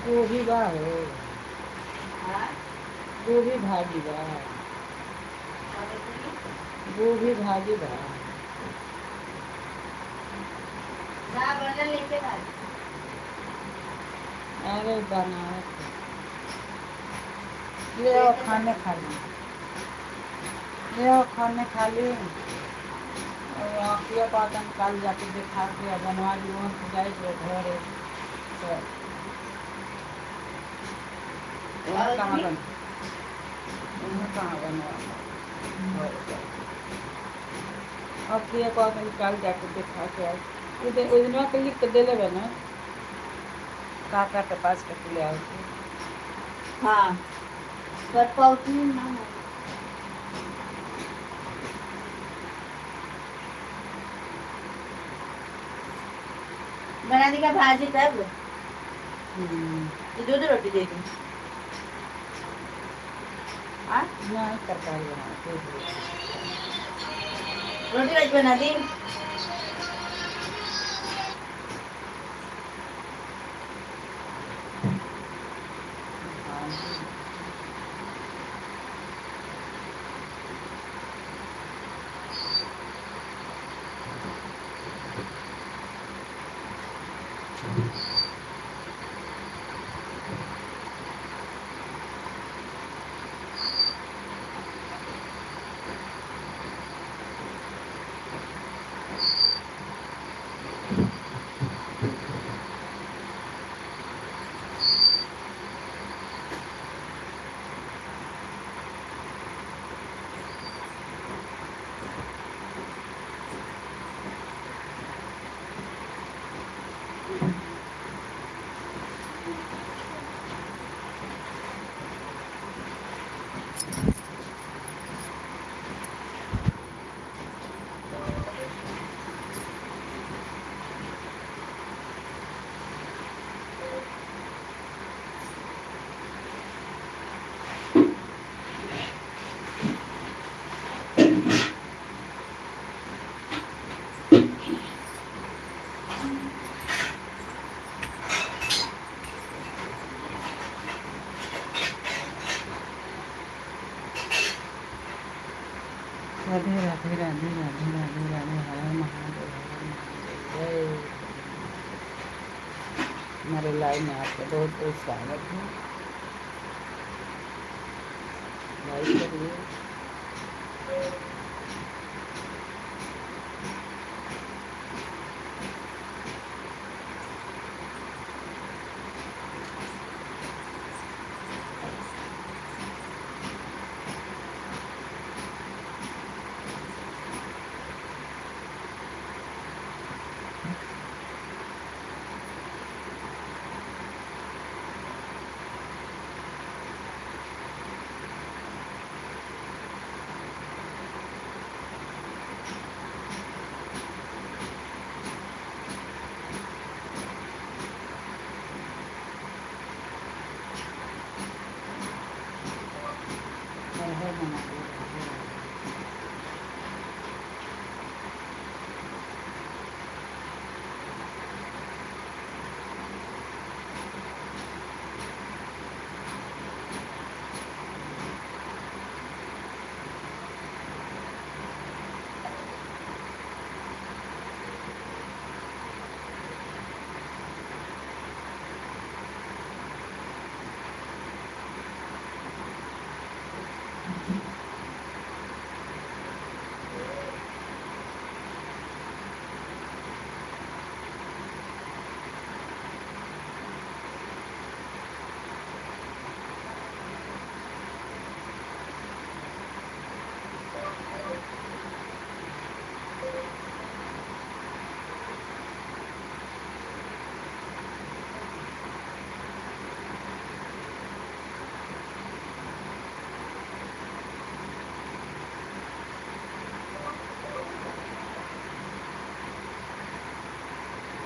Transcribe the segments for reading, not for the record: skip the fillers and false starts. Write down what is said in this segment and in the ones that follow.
गोभी बा हो। हाँ गोभी भाजी बा। गोभी भाजी बा। जा बर्तन लेके भाग अरे बनाओ ले आओ खाने खा ली। ले आओ खाने खा ली। और आखिया पातन कल जाके दिखा के बनवा ली वहाँ से जाए घर तो वहाँ कहाँ बन वहाँ कहाँ बनवा आखिया पातन कल जाके दिखा के आए उतना के लिख के दे लेबे ना काका के पास के ले आओ हाँ कर पाऊँ ना बना दी का भाजी तब दूध रोटी दे दूँ हाँ नहीं तरकारी बना रोटी आज बना दी राधे राधे राधे राधे राधे राधे हर महादेव जय हमारे लाइव में आपका बहुत बहुत स्वागत है लाइक करिए हर हर महादेव राधे राधे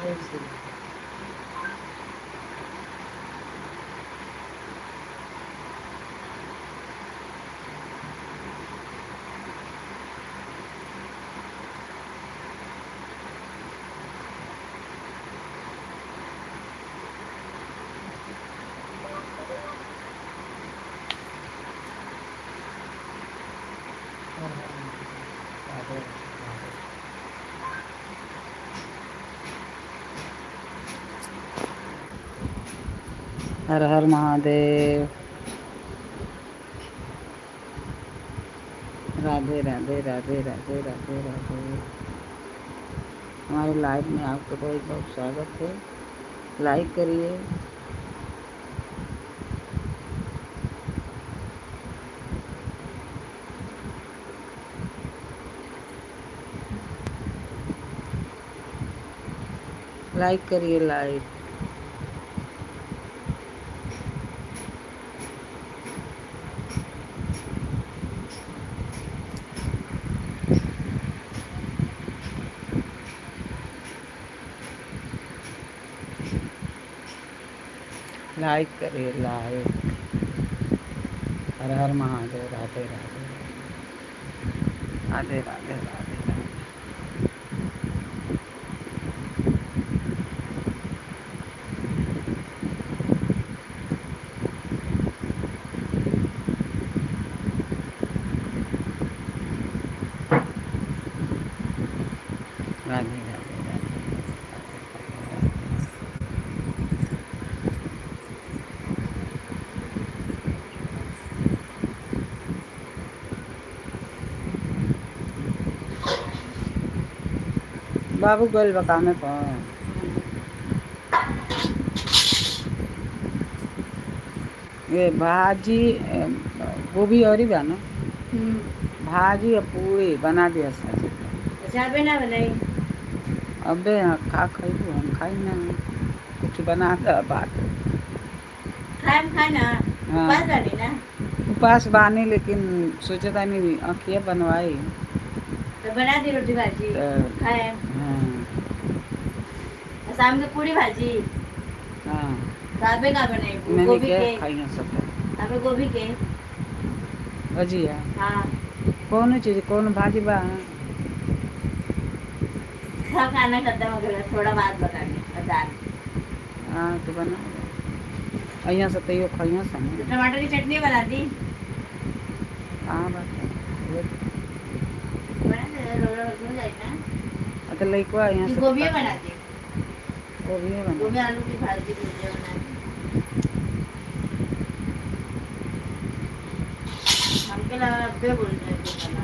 जय श्री राम। हर हर महादेव। राधे राधे राधे राधे राधे राधे। हमारे लाइव में आपको बहुत बहुत स्वागत है। लाइक करिए। लाइक करिए लाइक। लाइक करिए लाइक। हर हर महादेव। राधे राधे राधे राधे राधे। राधे राधे राधे। बाबू गल बकाने पर ये भाजी गोभी और ही बना भाजी और पूरी बना दिया सच। अचार बना बनाई अबे का खाइबू हम खाई ना कुछ बना दे बात। खाए खाना हाँ। पास वाली ना उपास बानी लेकिन सोचे था नहीं अखिया बनवाई तो बना दी रोटी भाजी खाए। हाँ शाम में पूरी भाजी हाँ दाबे का बनाई मैंने गोभी क्या के खाई ना सकता दाबे गोभी के भजिया हाँ कौन चीज कौन भाजी बा सब खाना खाता है मगर थोड़ा बात बताने अचार हाँ तो बना दे। अहिया से तैयो खइया से तो टमाटर की चटनी बना दी हाँ बात बना दे रोड़ा हो जाएगा तो लइकवा यहाँ से गोभी बना दी गोभी बना गोभी आलू की भाजी भुजिया बना दी हमके लगा अब्बे बोल रहे थे बना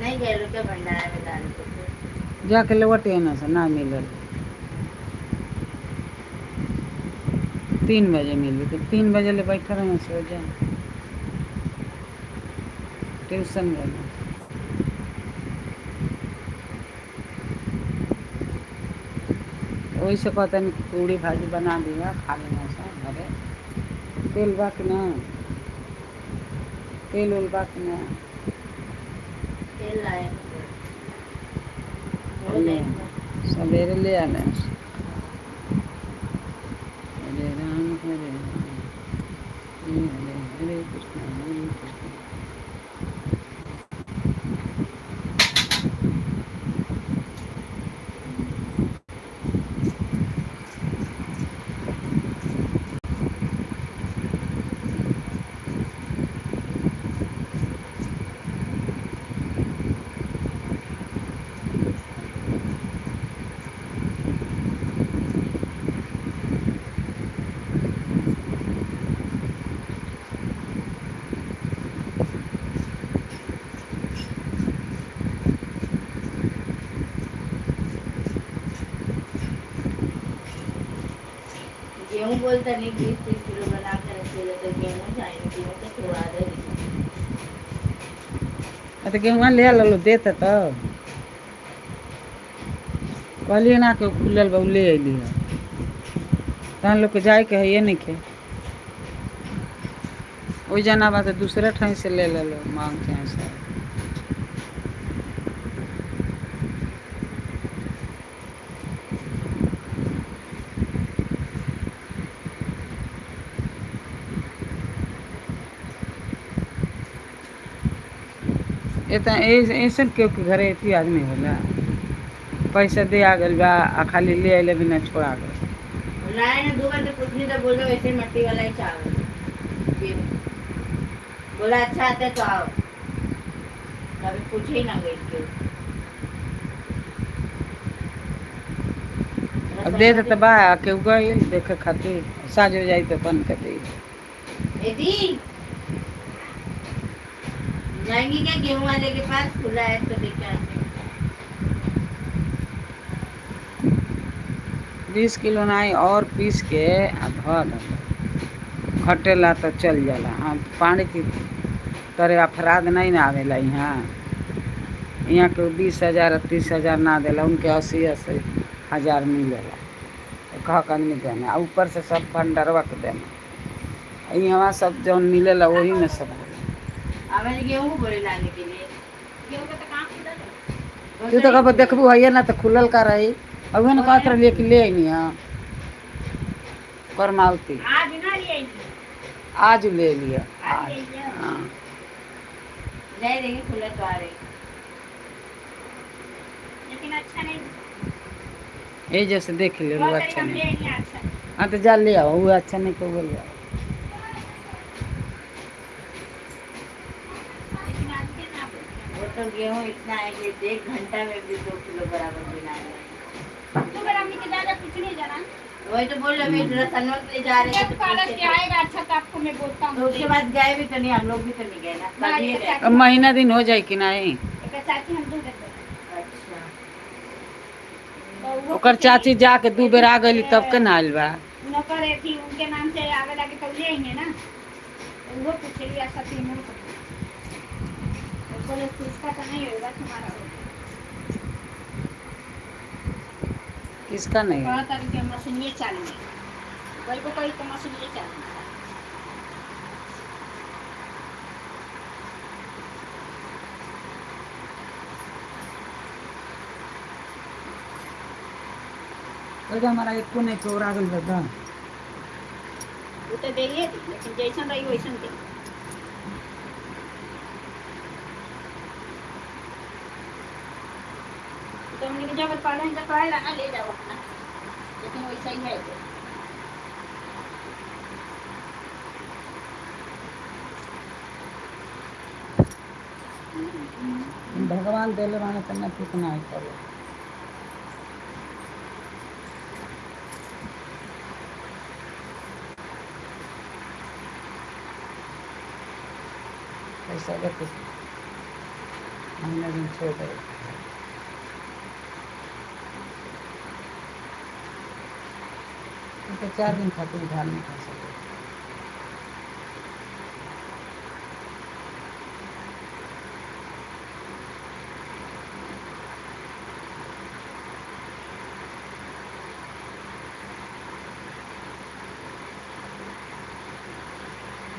नहीं गए लोग के भंडारा में डाल के जाके लौटे ना से ना मिलल 3 बजे मिली तो 3 बजे ले बैठे रहे सो जा ट्यूशन गए वही से कहते हैं पूरी भाजी बना दिया खा लेना से घरे तेल बा कि ना तेल उल बा कि ना तेल लाए सवेरे ले आने हरे राम हरे हरे कृष्ण हरे कृष्ण। गेहूँ बोलता नहीं 20-30 किलो बना कर रखे तो गेहूँ चाहिए गेहूँ तो थोड़ा दे तो गेहुआ ले लो देते तब कहलिए ना कि खुलल बा ले अली है तहन लोग के जाए के है ये नहीं खे वही जाना बा तो दूसरे ठाई से ले लो मांगते हैं सब। ऐसे क्यों कि घरे इतनी आदमी होला पैसा दे आ गल बा आ खाली ले अले बिना छोड़ा गल बनाया ना 2 बार तो पूछनी तो बोलो वैसे मट्टी वाला ही चावल गेहूं। बोला अच्छा आता है तो आओ, कभी पूछे ही ना गई क्यों। अब दे देते बा के गई देखे खातिर साज हो जाई तो बन के दे। यदि जाएंगी क्या गेहूं वाले के पास, खुला है तो देख के आते हैं। 20 किलो नहीं और पीस के धो दे खटेला तो चल जाला। हाँ पानी की तरह अपराध नहीं ना आवेला यहाँ। यहाँ के 20,000 30,000 ना देला, उनके 80,000 मिलेला। कह के आदमी देना ऊपर से सब भंडारवा के देना। यहाँ सब जौन मिलेला वही में सब हमें गेहूं बोले लाने के लिए, गेहूं का तो काम खुला है। तू तो कब देखबू है ना तो खुलल का रही। अब ना कहत रही कि ले आई हाँ करमावती आज ना ले आज ले लिया आज ले लिया। हाँ ले देंगे खुला तो आ रही, लेकिन अच्छा नहीं ये जैसे देख ले वो अच्छा नहीं। अच्छा। हाँ तो जा ले आओ, वो अच्छा नहीं को बोल लेकिन आज के ना वो तो गेहूं इतना है कि 1 घंटा में भी 2 किलो बराबर बिना है। तो मेरा अम्मी के दादा कुछ नहीं जाना, वही तो बोल रहे मैं सनमत ले जा रहे थे। पालक के आएगा अच्छा तो आपको मैं बोलता हूँ। तो उसके बाद गए भी तो नहीं, हम लोग भी तो नहीं गए ना। अब महीना दिन हो जाए कि नहीं। चाची हम दूध अच्छा ओकर चाची जाके 2 बेर आ गई तब के ना आइल बा। नौकर थी उनके नाम से आगे लागे तो ले आएंगे ना, वो पूछेगी ऐसा तीनों को बोले इसका तो नहीं होगा तुम्हारा होगा। किसका नहीं बड़ा तरीके मशीन ये चलने कोई को कोई तो मशीन ये चलने तो हमारा एक को नहीं चोरा गल बता वो तो देइए लेकिन जैसा रही वैसा दे। तो हमने जब पढ़े तो पढ़े लगा ले जाओ अपना, लेकिन वैसा ही है भगवान देले माने तन्ना कितना है करो। पैसा देते महीना दिन छोड़ दे तो 4 दिन खातिर उधार नहीं कर सकते।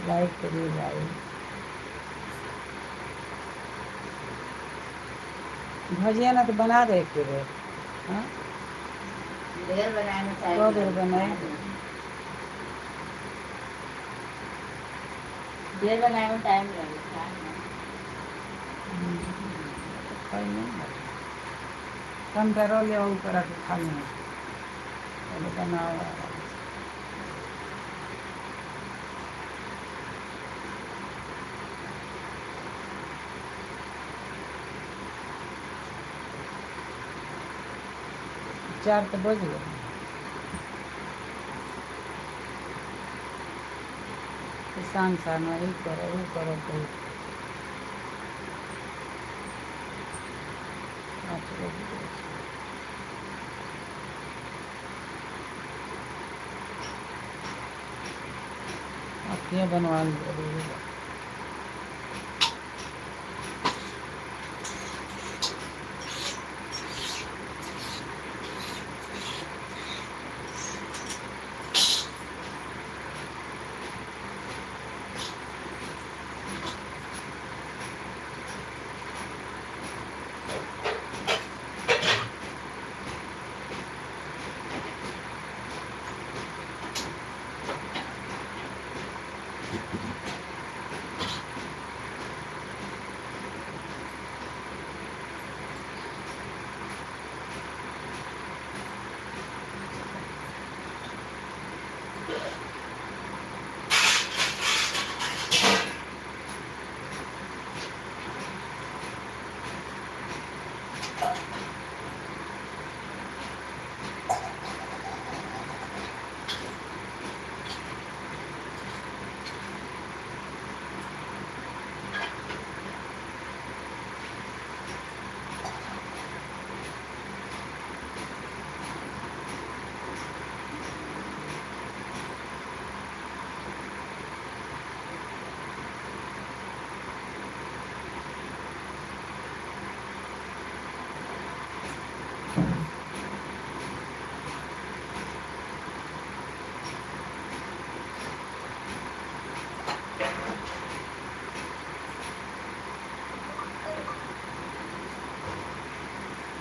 लाइक करिए भाई, भजिया ना तो बना दे के रे। हाँ देर बनाने चाहिए तो देर बनाए देर बनाने में टाइम लगेगा। कम करो ले ऊपर आके खा लेना पहले बनाओ। चार तो बज गए। शाम शाम ही करो वो करो तो 8 बजे अखियाँ बनवा ली।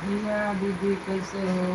रिया दीदी कैसे हो?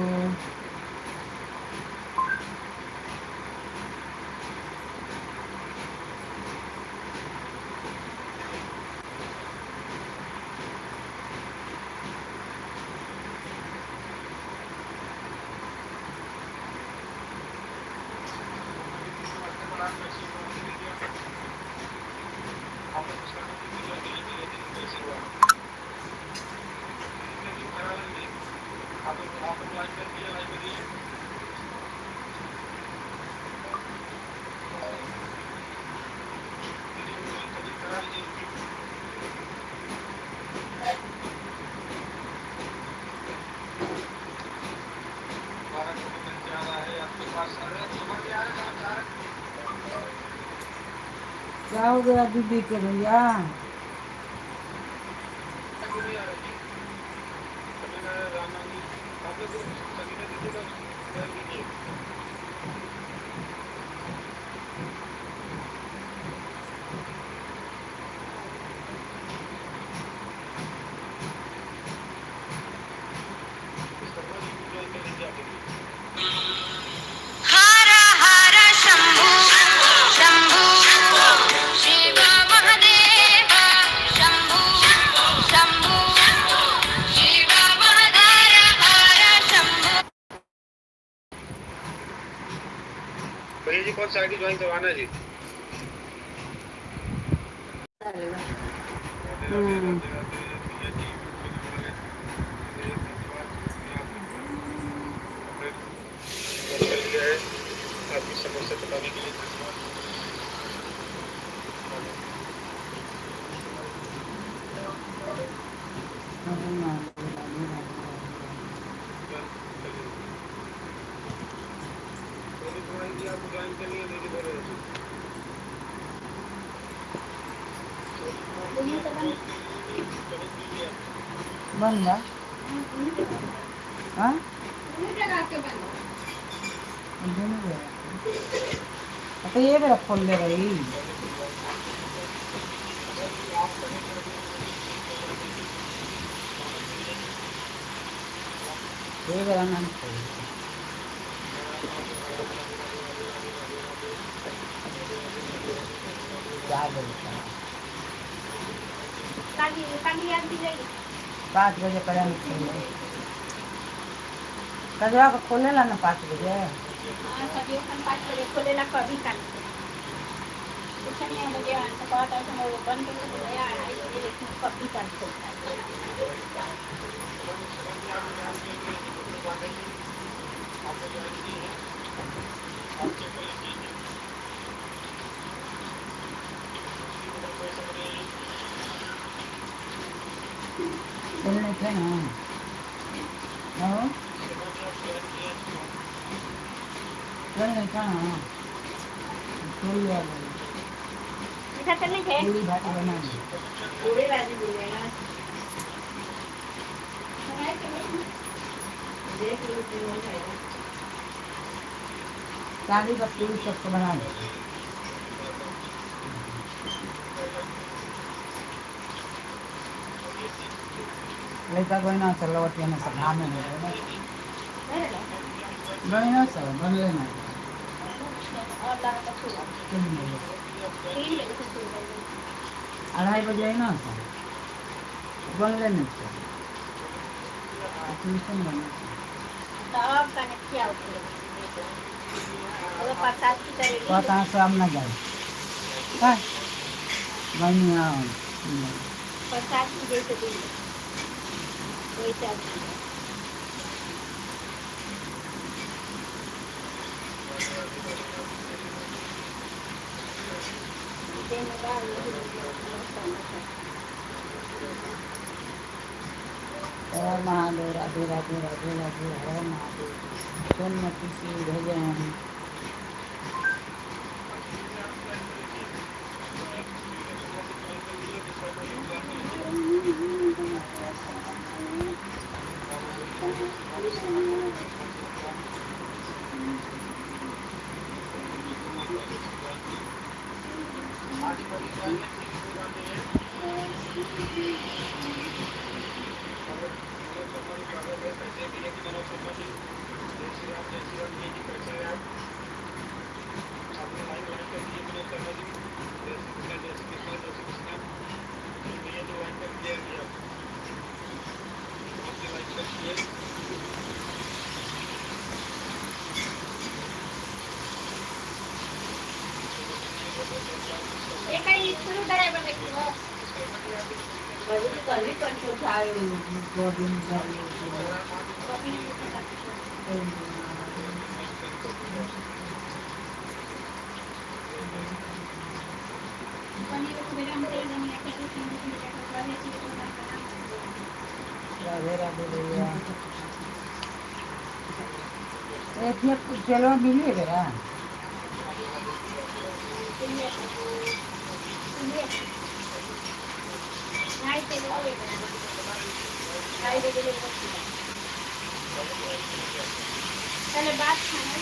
क्या हो गया दीदी के भैया? हर हर शंभु शंभु शिव महादेव शंभु शंभु शिव महादेव हर शंभु। भैया जी कौन सा आईडी ज्वाइन करवाना है जी? आपकी समस्या बताने के लिए आपको ज्वाइन करनी है मेरी बोलो बन गया? हाँ तो ये मेरा खोल ले रही ये मेरा नाम क्या बोलता है 5 बजे करेंगे कजवा को खोले ला ना 5 बजे खोलेला कभी काल कुछ नहीं मुझे आंसर बात है तो मैं वो बंद कर दूँ यार लेकिन कभी काल खोलता है बोलने थे ना हाँ बोलने था ना खोल लिया मीठा चलने थे पूरी भात बना पूरे राजी बोलेगा देख लो पूरा खाएगा साड़ी का पूरी सबको बना दे लड़का बहना से लौट के सब भाने में बहना सब बन लेना और लाना तो छूला 3 बजे से शुरू कर 2:30 बजे है ना सब बन लेने से ट्यूशन बना तब कने क्या होता अगर प्रसाद की तरह पता है सब ना जाए काय बनिया प्रसाद की जैसे दी वैसे हर महादेव राधे राधे राधे राधे हर महादेव सोनमती सिंह भजन हमारी स्वागत है। कैसे हैं भैया जी मनोज शर्मा जी? जय श्री राम भैया जी, कैसे हैं आप? आपने लाइव ज्वाइन कर दिए मनोज शर्मा जी। जय श्री कृष्णा, जय श्री कृष्णा, जय श्री कृष्णा। तो भैया जी ज्वाइन कर दिया अभी आप आपने लाइक कर दिए। कभी कंट्रोल राधे राधे भैया। चलो मिली बेरा पहले बात खाना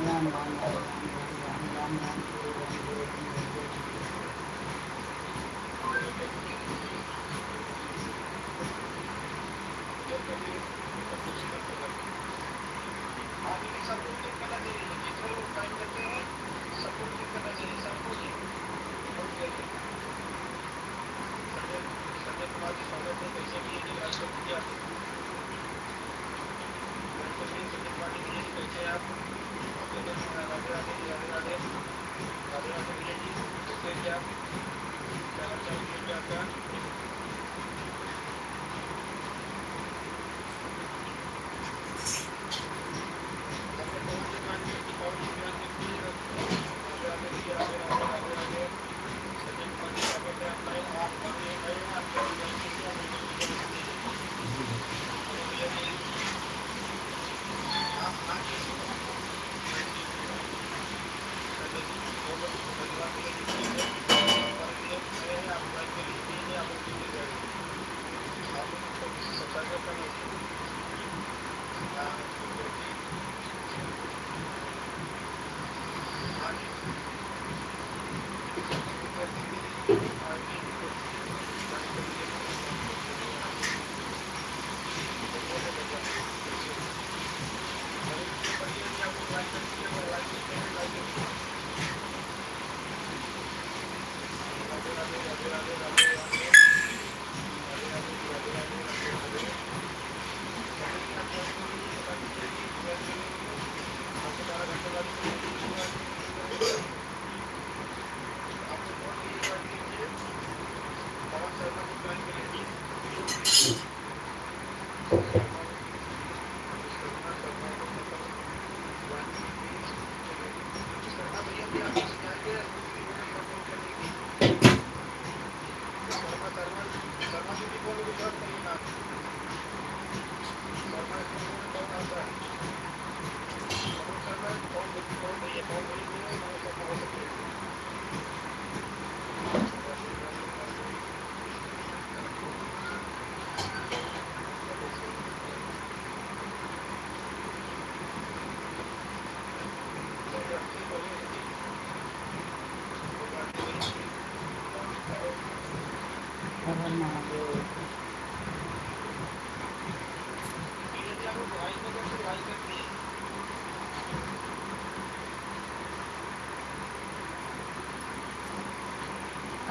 राम राम राम राम राम राम राम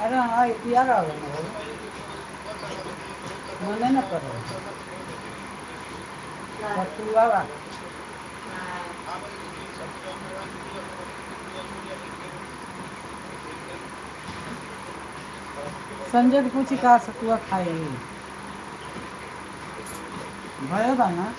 अरे हाँ इतिहास आ गया मने न करो सतुआ बा संजय के पूछी का सतुआ खाई भयो बा ना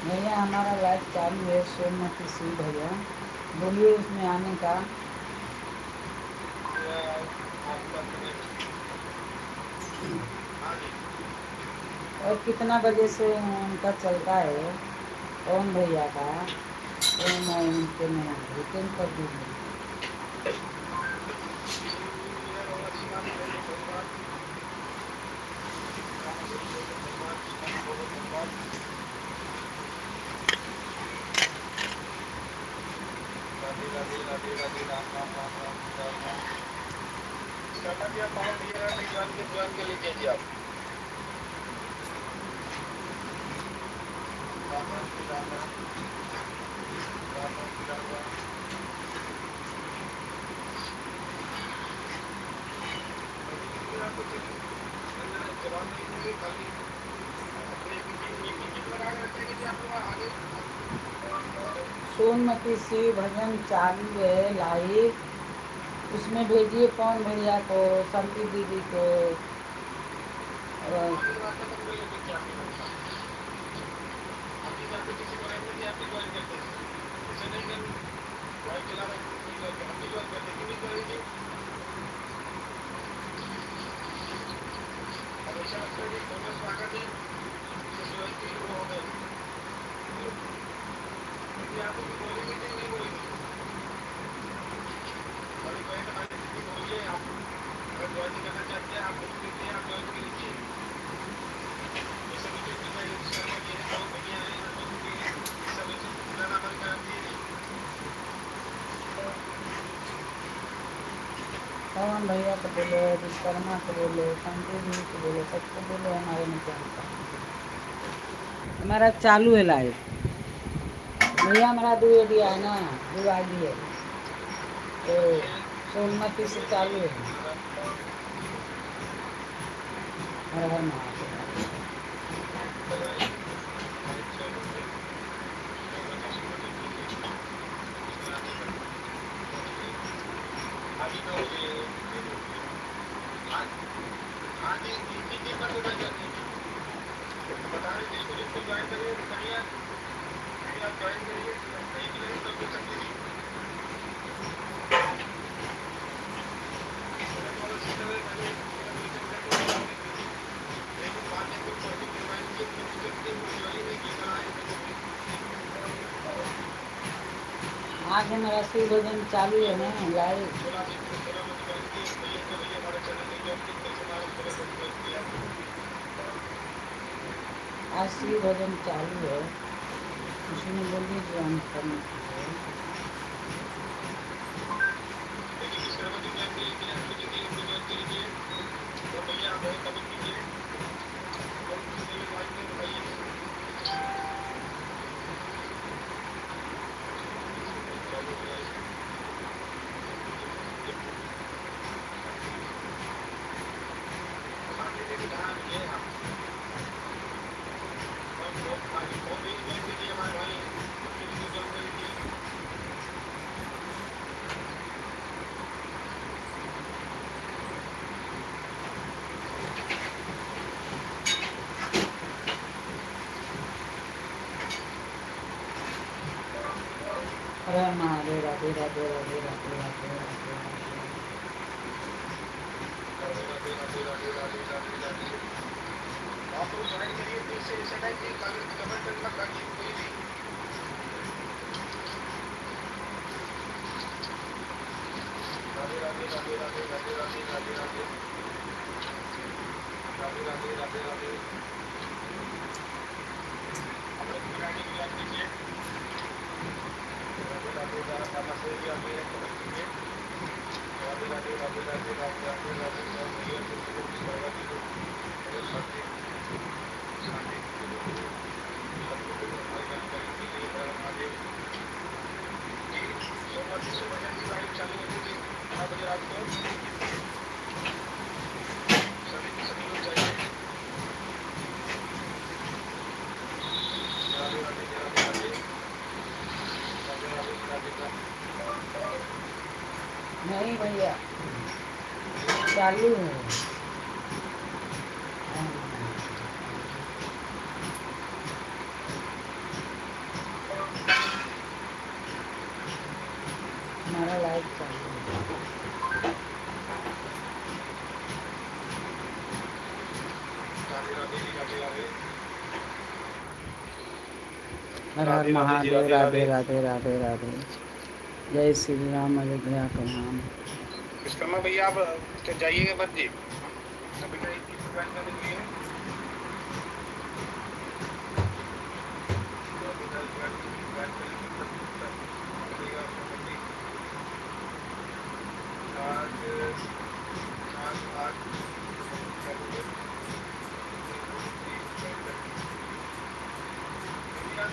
भैया हमारा लाइव चालू है सोमनाथ सिंह भैया बोलिए उसमें आने का और कितना बजे से उनका चलता है कौन भैया का तो मैं उनके में रिटर्न कर दूँगी ज्वाइन कर लीजिए जी आप सोनमती शिव भजन चालू है लाइव, उसमें भेजिए पवन भैया को, संती दीदी को, और पवन भैया को बोलो, विश्वकर्मा को बोलो, संजय जी को बोलो, सबको बोलो हमारे में जानता है। हमारा चालू है लाइव भैया, हमारा 2 एरिया है ना, 2 आईडी है, तो सोनमती से चालू है। हर हर महादेव। आज हमारा शिव भजन चालू है ना लाइव, आज शिव भजन चालू है, उसमें बोलिए ज्वाइन करने के लिए। हर महादेव, राधे राधे राधे राधे राधे नहीं भैया चालू है। हमारा लाइव चालू है। हर हर महादेव, राधे राधे राधे राधे, जय श्री राम, अयोध्या का नाम। विश्वकर्मा भैया आप जाइएगा बस जी, अभी का 21 ज्वाइन करने के लिए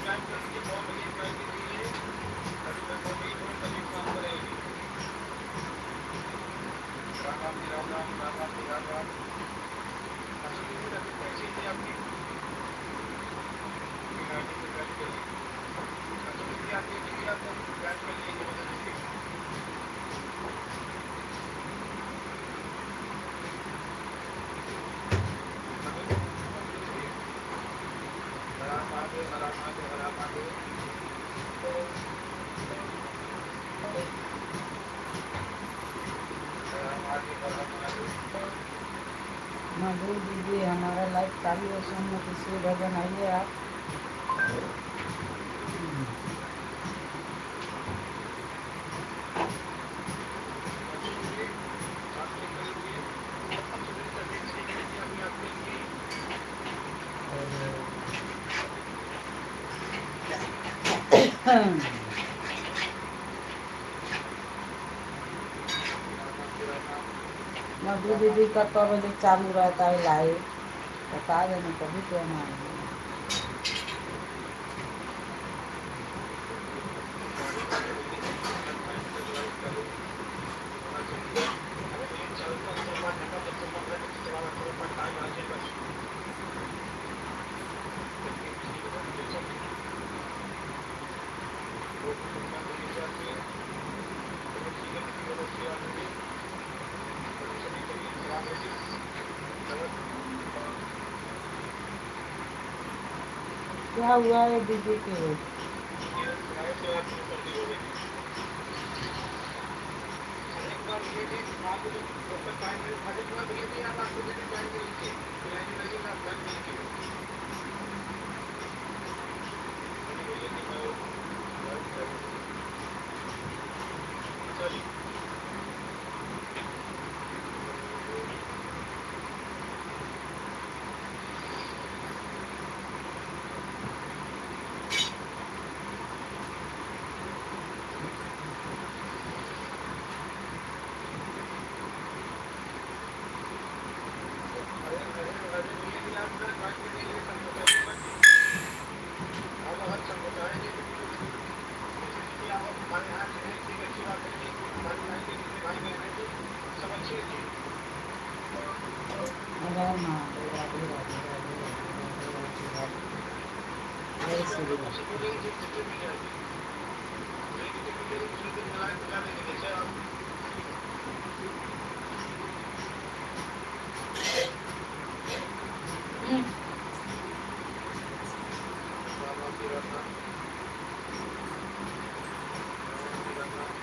ज्वाइन कर लीजिए, बहुत बढ़िया ज्वाइन कीजिए। अभी मैं बहुत ही थोड़ा तभी काम करेंगे। राम राम जी, राम राम, राम राम जी, राम राम। अश्विनी जी अभी कैसी थी आपकी आईडी पे ज्वाइन करिए। अश्विनी जी आप देखिए, आप ज्वाइन कर लीजिए जबरदस्ती। हरा महादेव, हरा महादेव, हरा महादेव। हरा महादेव, हरा महादेव। मधु दीदी हमारा लाइव चालू है, सुनने किसी भजन आइए आप। अश्विनी जी आप चेक कर लीजिए। अश्विनी जी तबीयत ठीक है जी अभी आपकी इनकी? राम राम जी, राम राम। मधु दीदी का तो बजे चालू रहता है लाइव, बता देना कभी तो हम आएंगे। गाड़ी चले हुए इंसान टाइम से ज्वाइन करो होना चाहिए। अरे भैया चलता चलता घंटा जब से 15 मिनट चला थोड़ा सा टाइम आ जाए बस। देखिए किसी को नहीं ले चलिए। वो कुटुंबा के हिसाब से चलो ठीक है, किसी को बच्चे आ जाएंगे तो सभी करिए सलाम रखिए। चलो क्या हुआ है दीदी के? ये हमारे से बात शुरू कर दी हो गई। एक बार ये भी आपको जो प्रॉपर टाइम है, एक बार ये भी आप आपको भी टाइम दे लीजिए, तो लाइन में लगेगा आप टाइम दे लीजिए। अभी भैया कि मैं ड्राइव कर रहा हूँ। चलिए अरे अरे अरे भैया कि आप ना बात के लिए समझाइए मत। आप अगर समझाएंगे जैसे कि आप हमारे यहाँ से हैं, ठीक अच्छी बात है कि हमारे यहाँ के जितने भाई बहन हैं तो समझिए कि अरे महादेव, राधे राधे, राधे राधे, राधे राधे, जय जैसे श्री आप लोग राम। मुझसे बोलेंगे कि जितने मिल जाएंगे, नहीं कितने मिलेंगे दूसरे दिन मिला देंगे। जैसे आप राम राम जी, राम राम, राम राम जी, राम राम।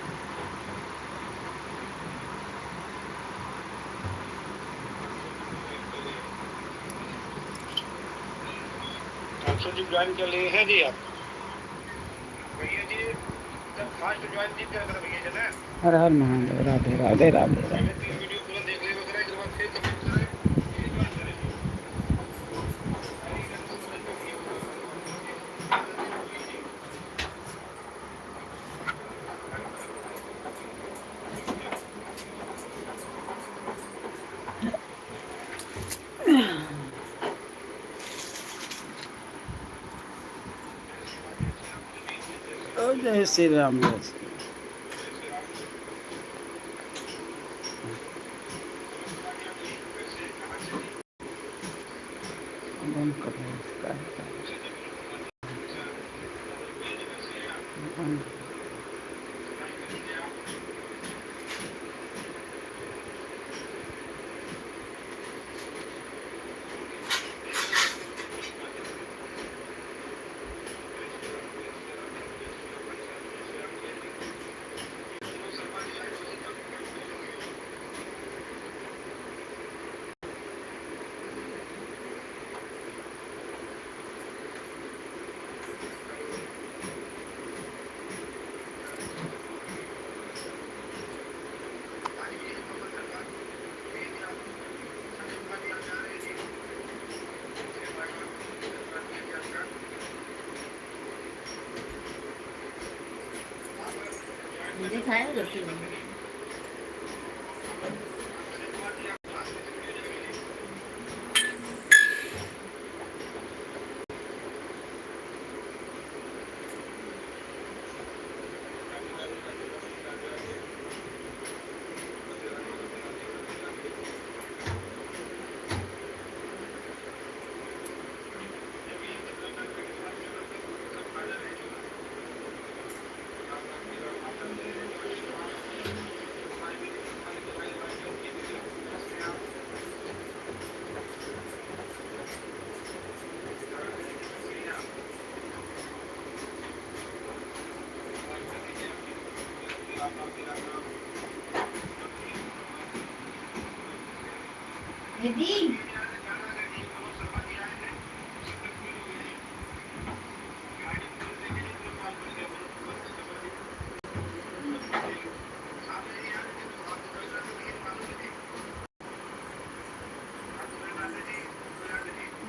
अंशु जी ज्वाइन कर लिए हैं जी आप? भैया जी जब फास्ट ज्वाइन नहीं कर भैया जी ना, हर हर महादेव, राधे राधे, राधे राधे। पहले 3 वीडियो पूरा देख ले वगैरह, इसके बाद फिर कमेंट करें, फिर ज्वाइन करें। नहीं करना समझ में नहीं होगा। जय श्री राम, जय श्री राम। दिखाए रोटी में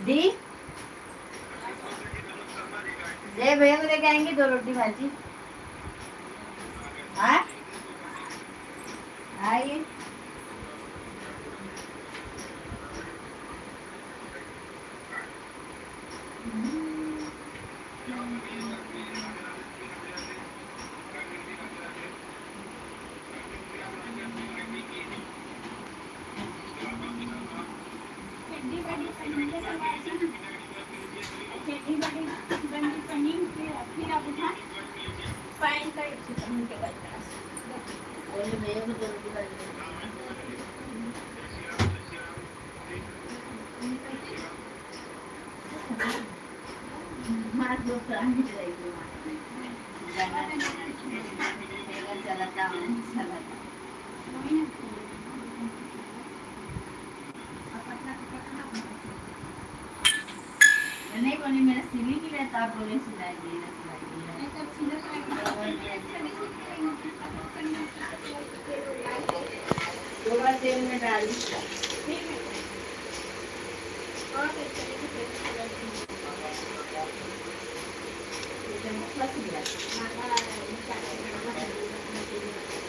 दी जय भैया को लेके आएंगे 2 रोटी भाजी। हाँ आइए। चड्डी बड़ी पनीर चड्डी बड़ी बड़ी पनीर फिर अब उठा पाइन का चिकन के बाद बोले भैया को 2 रोटी भाजी दे। मार दो प्राणी रहेगी चलाता नहीं बोली मेरा सिली नहीं रहता। आप बोले सिलाई देना दो बार तेल में डाल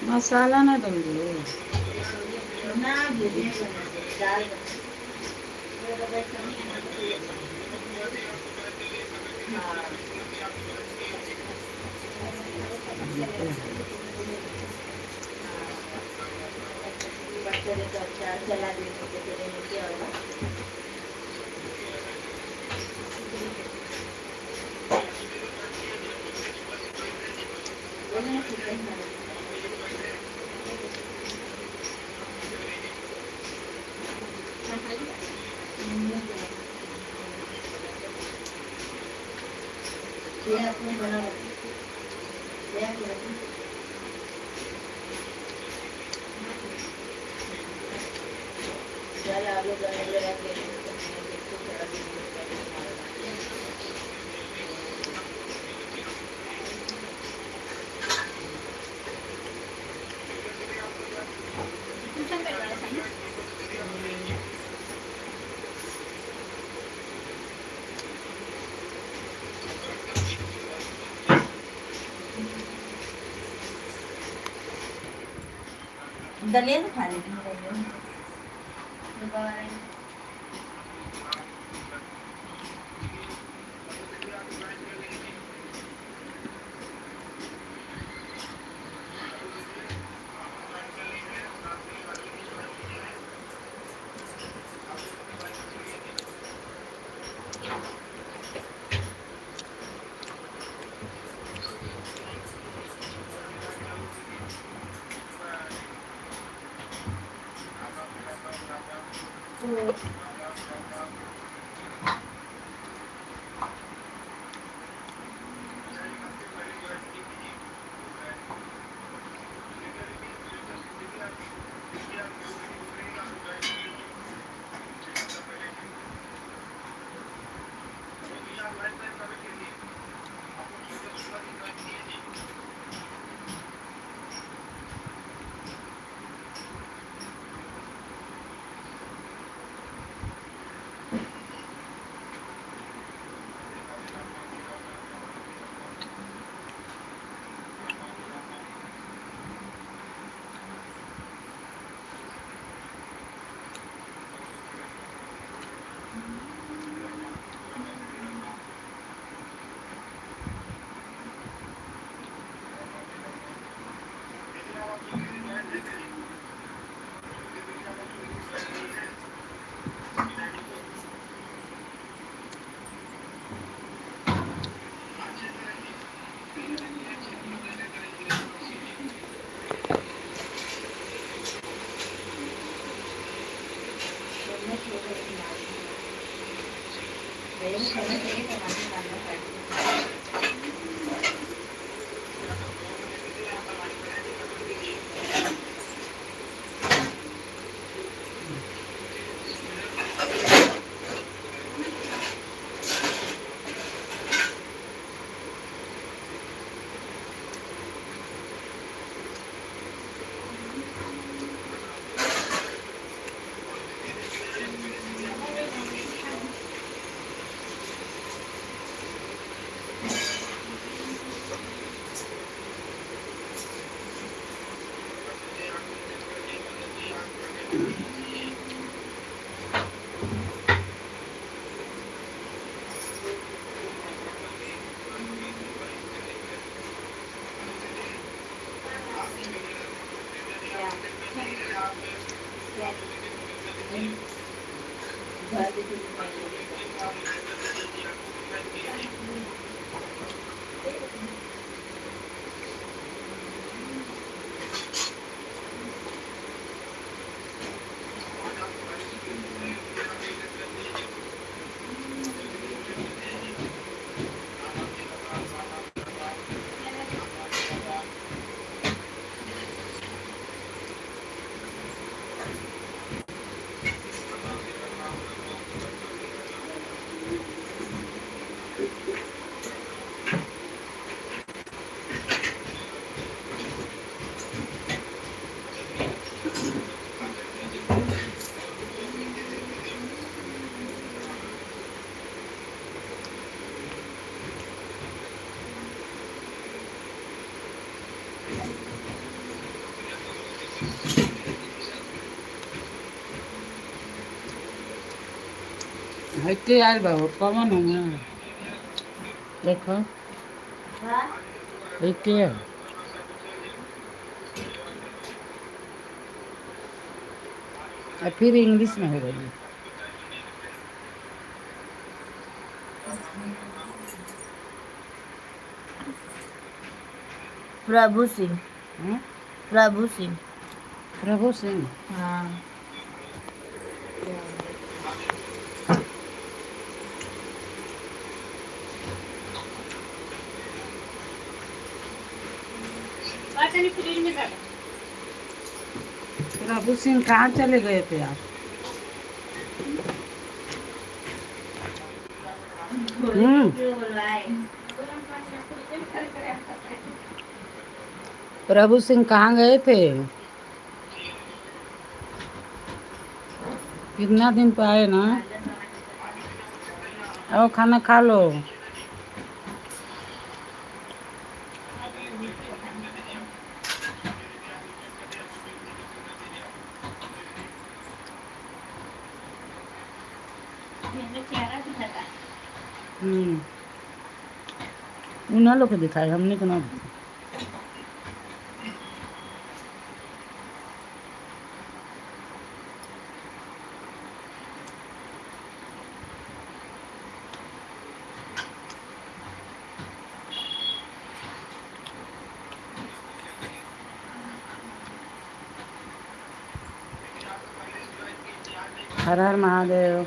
मसाला ना दूंगी ना दाल चला देने ये अपने बना चल आगे जाने लगा के दलिया तो खा लेती हूँ दोबारा हट्टे यार बाबू कौन होगा देखो हाँ हट्टे और फिर इंग्लिश में हो रही है प्रभु सिंह हाँ? प्रभु सिंह प्रभु सिंह हाँ बाटली फ्रीज में डालो प्रभु सिंह कहाँ चले गए थे आप क्यों बुलवाए गरम पानी में फ्रीज में कर आता है प्रभु सिंह कहाँ गए थे कितना दिन पे आए ना आओ खाना खा लो मेरा चेहरा दिखाता है उन्हें लोग को दिखाए हमने को ना हर हर महादेव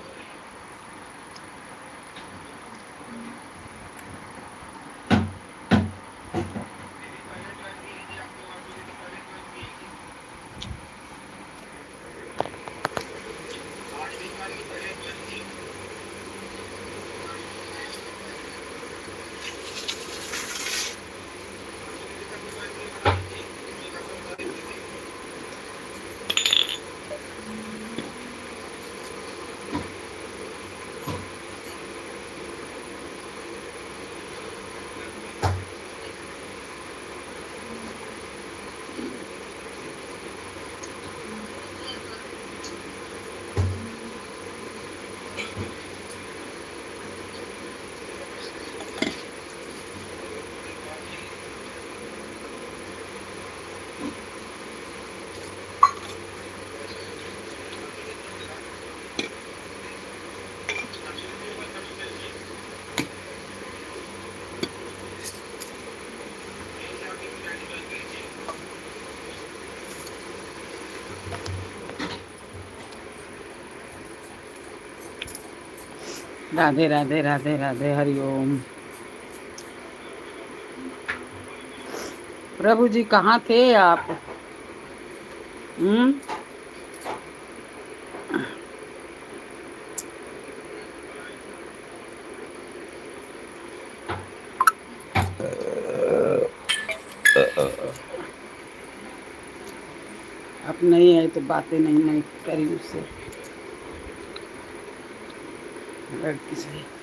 राधे राधे राधे राधे हरिओम प्रभु जी कहाँ थे आप हम्म आप नहीं है तो बातें नहीं मैं करी उससे लड़की से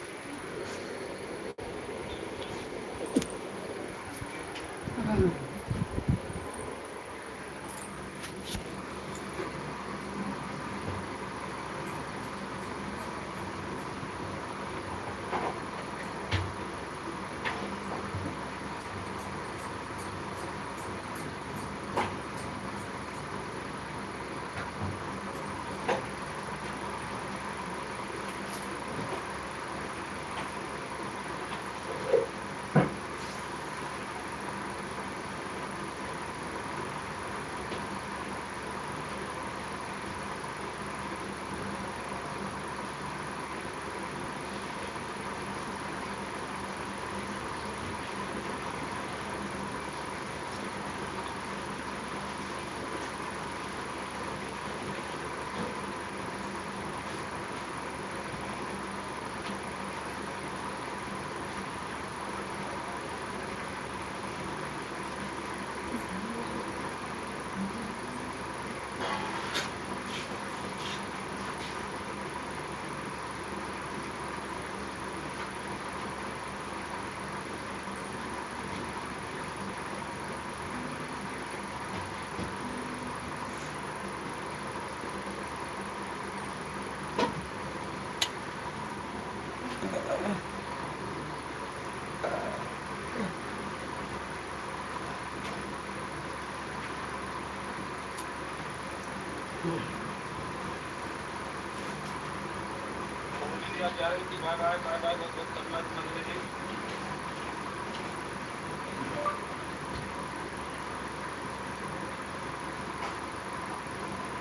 जा रही थी, बाय बाय बाय बाय, बहुत बहुत धन्यवाद मंगले जी।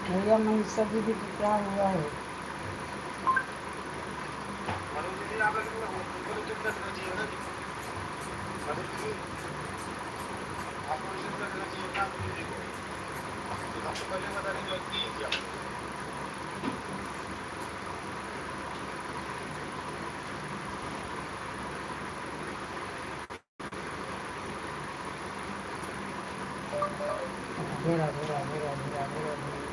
भैया मनीषा दीदी को क्या हुआ है? मनोज जी आप उनको चिंता करना चाहिए ना जी। मनोज जी आपको चिंता करना चाहिए ना अपनी जी को। तो सबसे पहले बताने की लगती है क्या? मेरा मेरा मेरा मेरा मेरा मेरा